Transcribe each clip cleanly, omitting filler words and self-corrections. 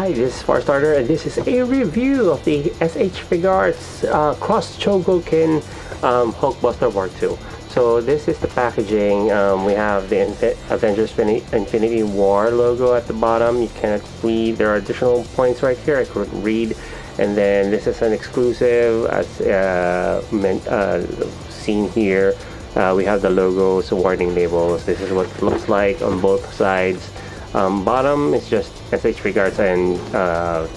Hi, this is Farstarter, and this is a review of the SH Figuarts Cross Chogokin Hulkbuster Mark II. So this is the packaging. We have the Avengers Infinity War logo at the bottom. You cannot read. There are additional points right here I couldn't read. And then this is an exclusive as seen here. We have the logos, warning labels. This is what it looks like on both sides. Bottom is just SH Figuarts and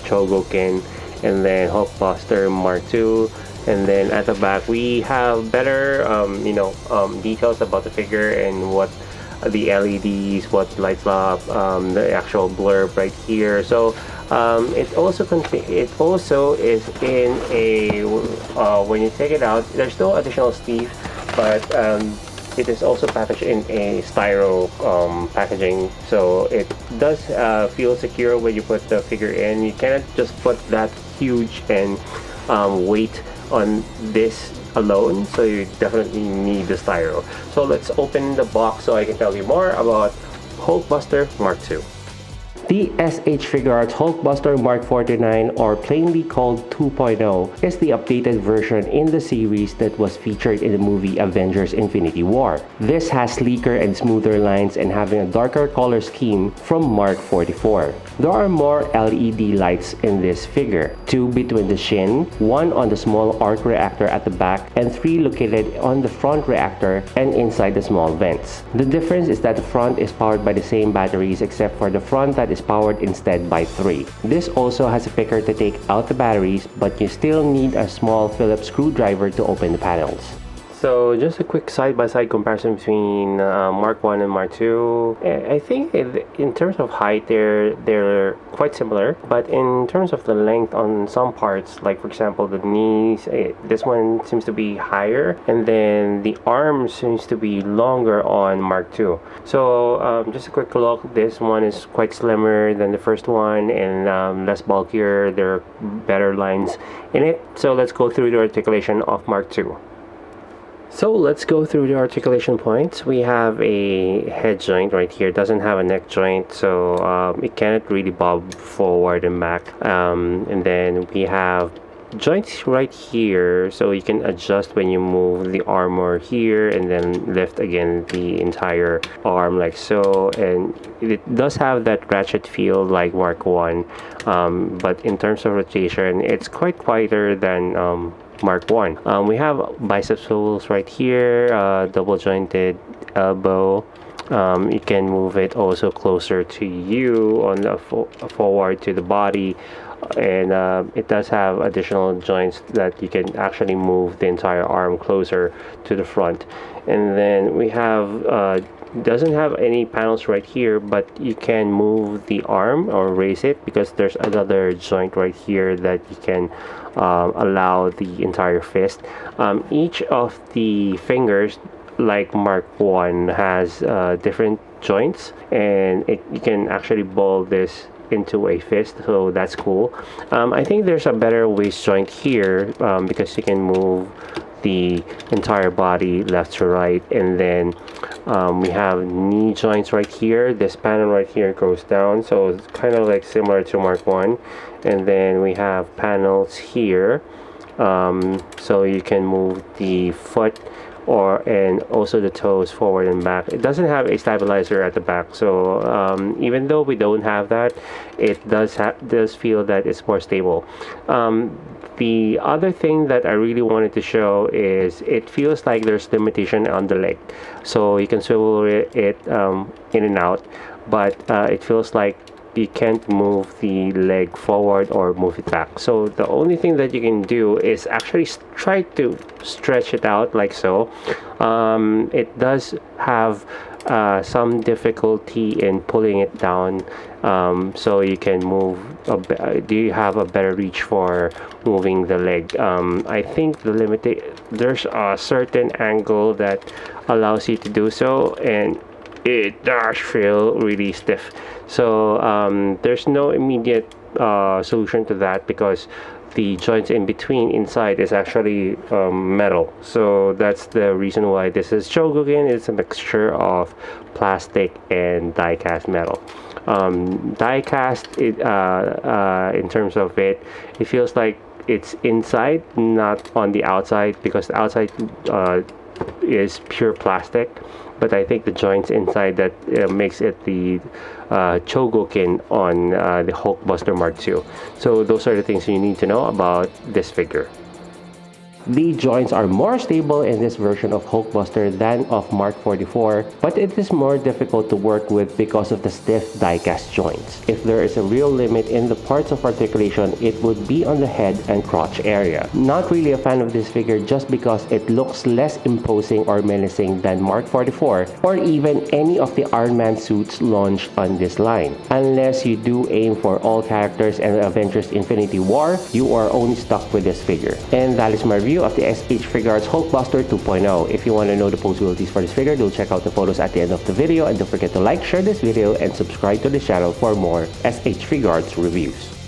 Chogokin, and then Hulkbuster Mark II. And then at the back we have better details about the figure and what the LEDs, what lights up, the actual blurb right here. So it also is in a when you take it out, there's no additional sleeve, but it is also packaged in a styro packaging, so it does feel secure when you put the figure in. You cannot just put that huge and weight on this alone, so you definitely need the styro. So let's open the box so I can tell you more about Hulkbuster Mark II. The SH Figuarts Hulkbuster Mark 49, or plainly called 2.0, is the updated version in the series that was featured in the movie Avengers Infinity War. This has sleeker and smoother lines and having a darker color scheme from Mark 44. There are more LED lights in this figure, 2 between the shin, 1 on the small arc reactor at the back, and 3 located on the front reactor and inside the small vents. The difference is that the front is powered by the same batteries except for the front that is powered instead by 3. This also has a picker to take out the batteries, but you still need a small Phillips screwdriver to open the panels. So just a quick side-by-side comparison between Mark 1 and Mark 2. I think in terms of height they're quite similar, but in terms of the length on some parts, like for example the knees, this one seems to be higher, and then the arm seems to be longer on Mark 2. So just a quick look, this one is quite slimmer than the first one and less bulkier. There are better lines in it. So let's go through the articulation of Mark 2. So let's go through the articulation points. We have a head joint right here. It doesn't have a neck joint, so it cannot really bob forward and back. And then we have joints right here, so you can adjust when you move the armor here and then lift again the entire arm like so. And it does have that ratchet feel like Mark 1, but in terms of rotation it's quite quieter than Mark 1. We have bicep swivels right here, double jointed elbow. You can move it also closer to you on the forward to the body, and it does have additional joints that you can actually move the entire arm closer to the front. And then we have doesn't have any panels right here, but you can move the arm or raise it because there's another joint right here that you can allow the entire fist. Each of the fingers, like Mark 1, has different joints, and you can actually ball this into a fist, so that's cool. I think there's a better waist joint here because you can move the entire body left to right. And then we have knee joints right here. This panel right here goes down, so it's kind of like similar to Mark 1. And then we have panels here, so you can move the foot and also the toes forward and back. It doesn't have a stabilizer at the back, so even though we don't have that, it does feel that it's more stable. The other thing that I really wanted to show is it feels like there's limitation on the leg, so you can swivel it in and out, but it feels like you can't move the leg forward or move it back. So the only thing that you can do is actually try to stretch it out like so. It does have some difficulty in pulling it down, so you can move do you have a better reach for moving the leg. I think there's a certain angle that allows you to do so, and it does feel really stiff. So there's no immediate solution to that because the joints in between inside is actually metal. So that's the reason why this is Chogokin. It's a mixture of plastic and die-cast metal. Diecast, in terms of it, it feels like it's inside, not on the outside, because the outside is pure plastic. But I think the joints inside that makes it the Chogokin on the Hulkbuster Mark II. So those are the things you need to know about this figure. The joints are more stable in this version of Hulkbuster than of Mark 44, but it is more difficult to work with because of the stiff die-cast joints. If there is a real limit in the parts of articulation, it would be on the head and crotch area. Not really a fan of this figure just because it looks less imposing or menacing than Mark 44 or even any of the Iron Man suits launched on this line. Unless you do aim for all characters and Avengers Infinity War, you are only stuck with this figure. And that is my review of the SH Figuarts Hulkbuster 2.0. If you want to know the possibilities for this figure, do check out the photos at the end of the video, and don't forget to like, share this video, and subscribe to the channel for more SH Figuarts reviews.